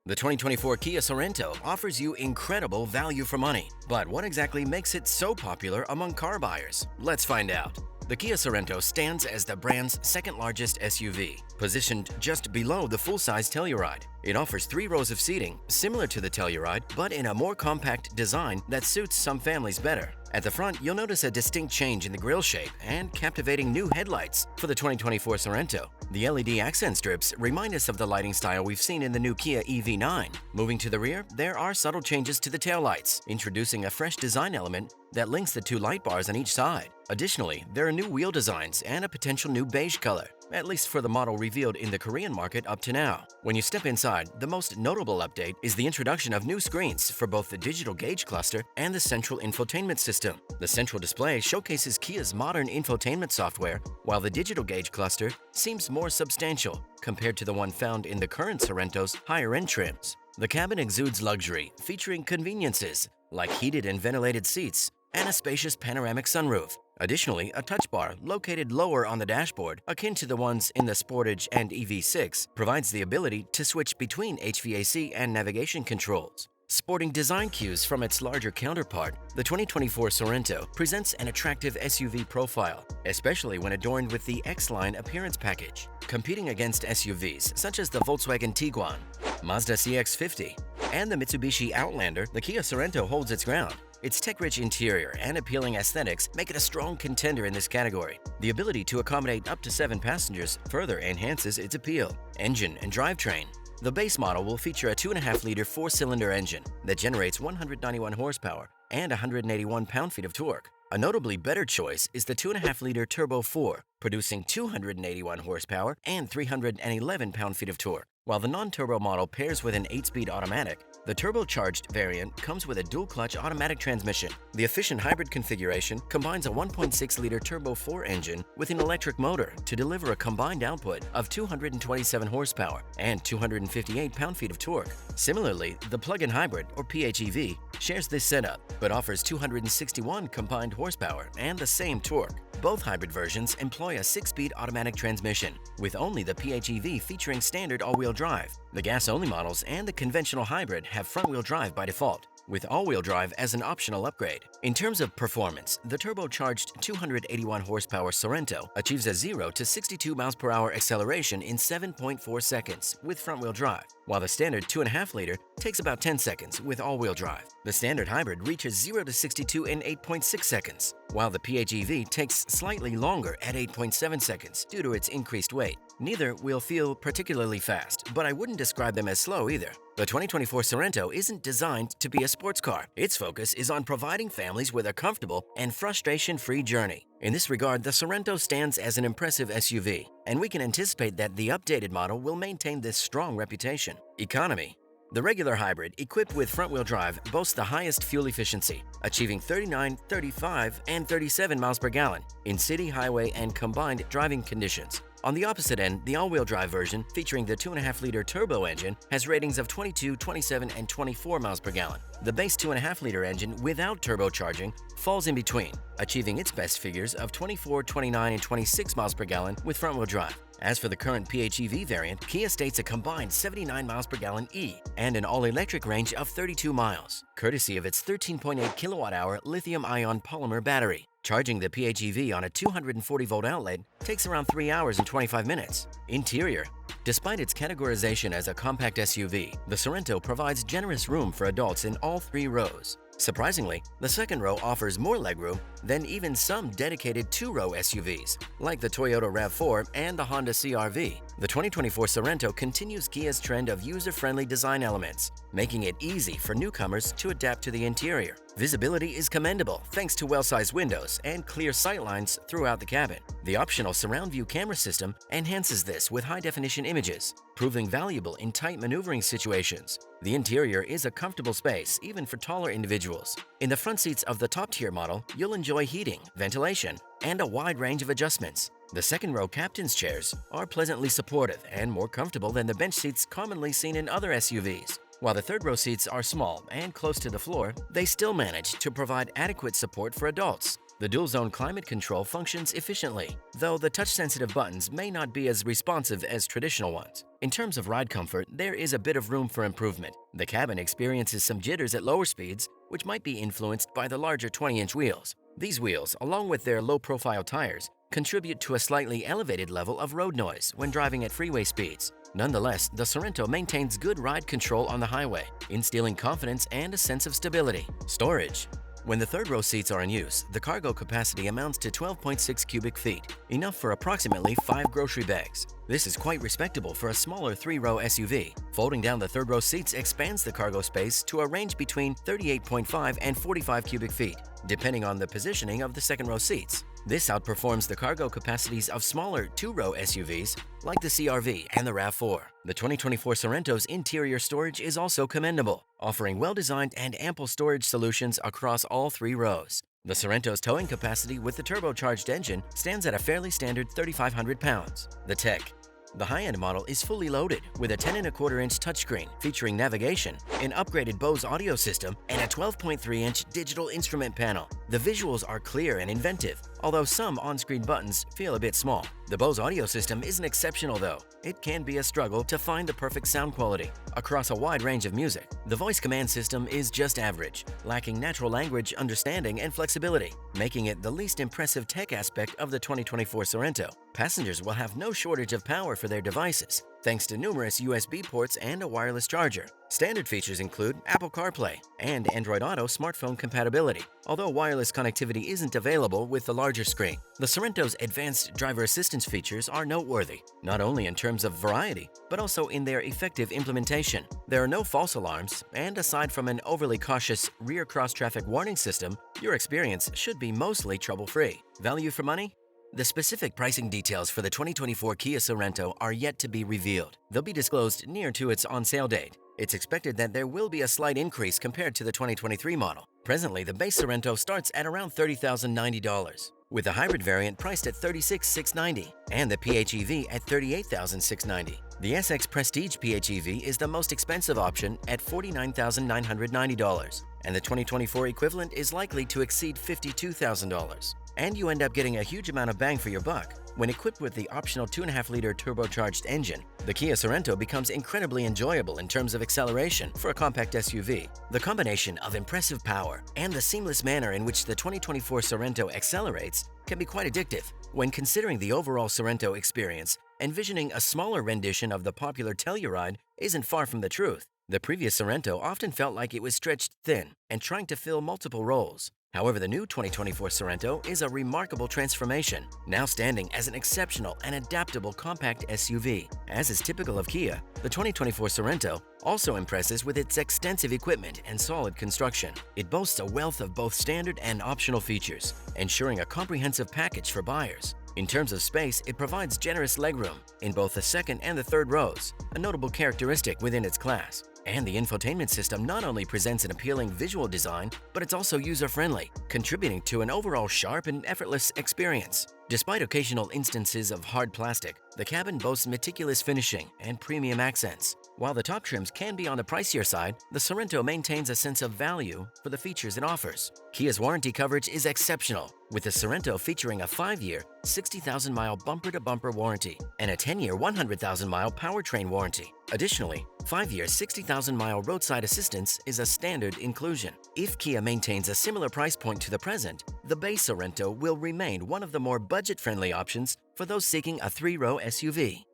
The 2024 Kia Sorento offers you incredible value for money. But what exactly makes it so popular among car buyers? Let's find out. The Kia Sorento stands as the brand's second-largest SUV, positioned just below the full-size Telluride. It offers 3 rows of seating, similar to the Telluride, but in a more compact design that suits some families better. At the front, you'll notice a distinct change in the grille shape and captivating new headlights for the 2024 Sorento. The LED accent strips remind us of the lighting style we've seen in the new Kia EV9. Moving to the rear, there are subtle changes to the taillights, introducing a fresh design element that links the 2 light bars on each side. Additionally, there are new wheel designs and a potential new beige color, at least for the model revealed in the Korean market up to now. When you step inside, the most notable update is the introduction of new screens for both the digital gauge cluster and the central infotainment system. The central display showcases Kia's modern infotainment software, while the digital gauge cluster seems more substantial compared to the one found in the current Sorento's higher-end trims. The cabin exudes luxury, featuring conveniences like heated and ventilated seats and a spacious panoramic sunroof. Additionally, a touch bar located lower on the dashboard, akin to the ones in the Sportage and EV6, provides the ability to switch between HVAC and navigation controls. Sporting design cues from its larger counterpart, the 2024 Sorento presents an attractive SUV profile, especially when adorned with the X-Line appearance package. Competing against SUVs such as the Volkswagen Tiguan, Mazda CX-50, and the Mitsubishi Outlander, the Kia Sorento holds its ground. Its tech-rich interior and appealing aesthetics make it a strong contender in this category. The ability to accommodate up to 7 passengers further enhances its appeal. Engine and drivetrain. The base model will feature a 2.5-liter 4-cylinder engine that generates 191 horsepower and 181 pound-feet of torque. A notably better choice is the 2.5-liter Turbo 4, producing 281 horsepower and 311 pound-feet of torque. While the non-turbo model pairs with an 8-speed automatic, the turbocharged variant comes with a dual-clutch automatic transmission. The efficient hybrid configuration combines a 1.6-liter Turbo 4 engine with an electric motor to deliver a combined output of 227 horsepower and 258 pound-feet of torque. Similarly, the plug-in hybrid, or PHEV, shares this setup, but offers 261 combined horsepower and the same torque. Both hybrid versions employ a 6-speed automatic transmission, with only the PHEV featuring standard all-wheel drive. The gas-only models and the conventional hybrid have front-wheel drive by default, with all-wheel drive as an optional upgrade. In terms of performance, the turbocharged 281 horsepower Sorento achieves a 0 to 62 miles per hour acceleration in 7.4 seconds with front-wheel drive, while the standard 2.5-liter takes about 10 seconds with all-wheel drive. The standard hybrid reaches 0 to 62 in 8.6 seconds, while the PHEV takes slightly longer at 8.7 seconds due to its increased weight. Neither will feel particularly fast, but I wouldn't describe them as slow either. The 2024 Sorento isn't designed to be a sports car. Its focus is on providing families with a comfortable and frustration-free journey. In this regard, the Sorento stands as an impressive SUV, and we can anticipate that the updated model will maintain this strong reputation. Economy. The regular hybrid, equipped with front-wheel drive, boasts the highest fuel efficiency, achieving 39, 35, and 37 miles per gallon in city, highway, and combined driving conditions. On the opposite end, the all-wheel drive version, featuring the 2.5-liter turbo engine, has ratings of 22, 27, and 24 miles per gallon. The base 2.5-liter engine without turbocharging falls in between, achieving its best figures of 24, 29, and 26 miles per gallon with front-wheel drive. As for the current PHEV variant, Kia states a combined 79 miles per gallon E and an all-electric range of 32 miles, courtesy of its 13.8 kilowatt-hour lithium-ion polymer battery. Charging the PHEV on a 240-volt outlet takes around 3 hours and 25 minutes. Interior. Despite its categorization as a compact SUV, the Sorento provides generous room for adults in all 3 rows. Surprisingly, the second row offers more legroom than even some dedicated 2-row SUVs, like the Toyota RAV4 and the Honda CR-V. The 2024 Sorento continues Kia's trend of user-friendly design elements, making it easy for newcomers to adapt to the interior. Visibility is commendable thanks to well-sized windows and clear sightlines throughout the cabin. The optional surround view camera system enhances this with high-definition images, proving valuable in tight maneuvering situations. The interior is a comfortable space even for taller individuals. In the front seats of the top-tier model, you'll enjoy heating, ventilation, and a wide range of adjustments. The second-row captain's chairs are pleasantly supportive and more comfortable than the bench seats commonly seen in other SUVs. While the third-row seats are small and close to the floor, they still manage to provide adequate support for adults. The dual-zone climate control functions efficiently, though the touch-sensitive buttons may not be as responsive as traditional ones. In terms of ride comfort, there is a bit of room for improvement. The cabin experiences some jitters at lower speeds, which might be influenced by the larger 20-inch wheels. These wheels, along with their low-profile tires, contribute to a slightly elevated level of road noise when driving at freeway speeds. Nonetheless, the Sorento maintains good ride control on the highway, instilling confidence and a sense of stability. Storage. When the third-row seats are in use, the cargo capacity amounts to 12.6 cubic feet, enough for approximately 5 grocery bags. This is quite respectable for a smaller 3-row SUV. Folding down the third-row seats expands the cargo space to a range between 38.5 and 45 cubic feet, depending on the positioning of the second-row seats. This outperforms the cargo capacities of smaller 2-row SUVs like the CR-V and the RAV4. The 2024 Sorento's interior storage is also commendable, offering well-designed and ample storage solutions across all 3 rows. The Sorento's towing capacity with the turbocharged engine stands at a fairly standard 3,500 pounds. The tech. The high-end model is fully loaded with a 10.25-inch touchscreen featuring navigation, an upgraded Bose audio system, and a 12.3-inch digital instrument panel. The visuals are clear and inventive, although some on-screen buttons feel a bit small. The Bose audio system isn't exceptional though. It can be a struggle to find the perfect sound quality across a wide range of music. The voice command system is just average, lacking natural language understanding and flexibility, making it the least impressive tech aspect of the 2024 Sorento. Passengers will have no shortage of power for their devices, thanks to numerous USB ports and a wireless charger. Standard features include Apple CarPlay and Android Auto smartphone compatibility, although wireless connectivity isn't available with the larger screen. The Sorento's advanced driver assistance features are noteworthy, not only in terms of variety, but also in their effective implementation. There are no false alarms, and aside from an overly cautious rear cross-traffic warning system, your experience should be mostly trouble-free. Value for money? The specific pricing details for the 2024 Kia Sorento are yet to be revealed. They'll be disclosed near to its on-sale date. It's expected that there will be a slight increase compared to the 2023 model. Presently, the base Sorento starts at around $30,090, with the hybrid variant priced at $36,690 and the PHEV at $38,690. The SX Prestige PHEV is the most expensive option at $49,990, and the 2024 equivalent is likely to exceed $52,000. And you end up getting a huge amount of bang for your buck. When equipped with the optional 2.5-liter turbocharged engine, the Kia Sorento becomes incredibly enjoyable in terms of acceleration for a compact SUV. The combination of impressive power and the seamless manner in which the 2024 Sorento accelerates can be quite addictive. When considering the overall Sorento experience, envisioning a smaller rendition of the popular Telluride isn't far from the truth. The previous Sorento often felt like it was stretched thin and trying to fill multiple roles. However, the new 2024 Sorento is a remarkable transformation, now standing as an exceptional and adaptable compact SUV. As is typical of Kia, the 2024 Sorento also impresses with its extensive equipment and solid construction. It boasts a wealth of both standard and optional features, ensuring a comprehensive package for buyers. In terms of space, it provides generous legroom in both the second and the third rows, a notable characteristic within its class. And the infotainment system not only presents an appealing visual design, but it's also user-friendly, contributing to an overall sharp and effortless experience. Despite occasional instances of hard plastic, the cabin boasts meticulous finishing and premium accents. While the top trims can be on the pricier side, the Sorento maintains a sense of value for the features it offers. Kia's warranty coverage is exceptional, with the Sorento featuring a 5-year, 60,000-mile bumper-to-bumper warranty and a 10-year, 100,000-mile powertrain warranty. Additionally, 5-year, 60,000-mile roadside assistance is a standard inclusion. If Kia maintains a similar price point to the present, the base Sorento will remain one of the more budget-friendly options for those seeking a 3-row SUV.